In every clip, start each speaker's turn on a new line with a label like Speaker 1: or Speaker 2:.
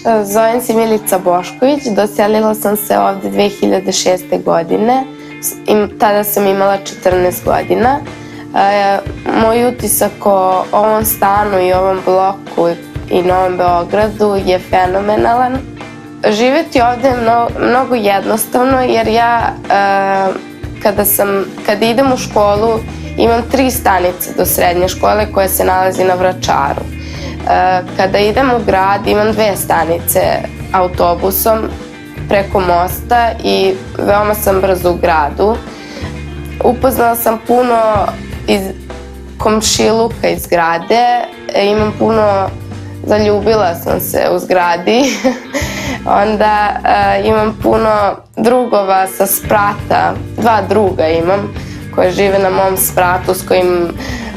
Speaker 1: Zovem se Milica Bošković, doselila sam se ovde 2006. godine. Tada sam imala 14 godina. Moj utisak o ovom stanu i ovom bloku i Novom Beogradu je fenomenalan. Živeti ovde je mnogo jednostavno jer ja kada idem u školu imam 3 stanice do srednje škole koja se nalazi na Vračaru. Kada idem u grad imam 2 stanice autobusom preko mosta i veoma sam brzo u gradu. Upoznala sam puno komšiluka iz zgrade, zaljubila sam se u zgradi. Onda imam puno drugova sa sprata, 2 druga imam koje žive na mom spratu s kojim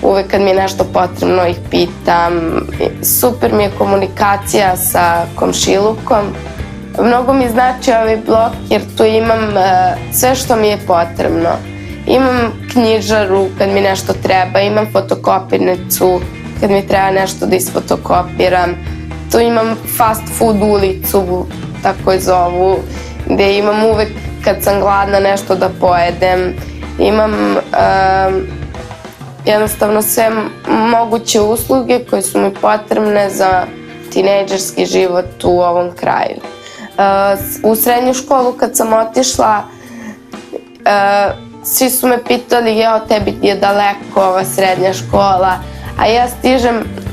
Speaker 1: uvek kad mi je nešto potrebno ih pitam. Super mi je komunikacija sa komšilukom. Mnogo mi znači ovaj blok jer tu imam sve što mi je potrebno. Imam knjižaru kad mi nešto treba, imam fotokopirnicu kad mi treba nešto da isfotokopiram. Tu imam fast food ulicu, tako je zovu, gde imam uvek kad sam gladna nešto da pojedem. Imam jednostavno sve moguće usluge koje su mi potrebne za tinejdžerski život u ovom kraju. U srednju školu kad sam otišla, svi su me pitali, jao, tebi je daleko ova srednja škola,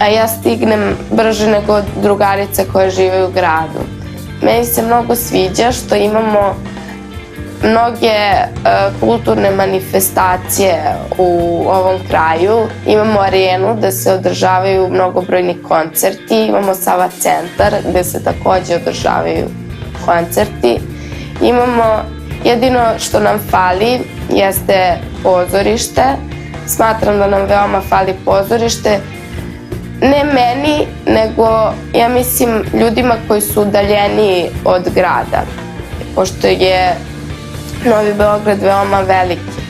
Speaker 1: a ja stignem brže nego drugarice koje žive u gradu. Meni se mnogo sviđa što imamo mnoge kulturne manifestacije u ovom kraju. Imamo arenu gde se održavaju mnogobrojni koncerti, imamo Sava centar gde se takođe održavaju koncerti. Jedino što nam fali jeste pozorište. Smatram da nam veoma fali pozorište. Ne meni, nego ja mislim ljudima koji su udaljeniji od grada. Pošto je Novi Beograd veoma veliki.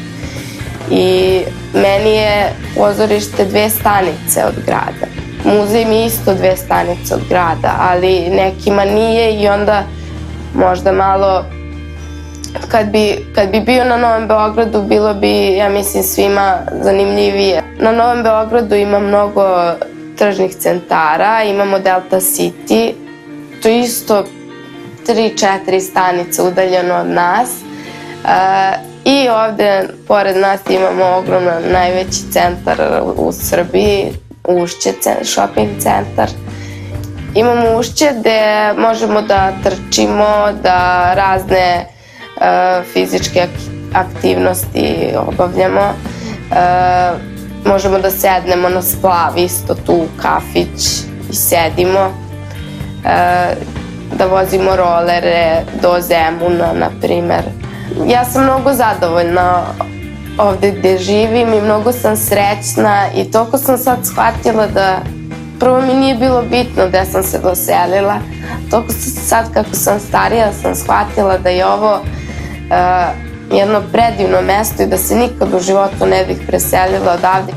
Speaker 1: I meni je pozorište 2 stanice od grada. Muzej mi je isto 2 stanice od grada, ali nekima nije i onda možda malo... Kad bi bio na Novom Beogradu, bilo bi, ja mislim, svima zanimljivije. Na Novom Beogradu ima mnogo tržnih centara, imamo Delta City, to je isto 3-4 stanice udaljeno od nas. I ovde, pored nas, imamo ogroman najveći centar u Srbiji, Ušće shopping centar. Imamo Ušće gde možemo da trčimo, da razne fizičke aktivnosti obavljamo. Možemo da sednemo na splav isto tu u kafić i sedimo. Da vozimo rolere do Zemuna, na primer. Ja sam mnogo zadovoljna ovde gde živim i mnogo sam srećna i toliko sam sad shvatila da prvo mi nije bilo bitno gde sam se doselila. Toliko sad kako sam starija sam shvatila da je ovo jedno predivno mesto i da se nikad u životu ne bih preselila odavde.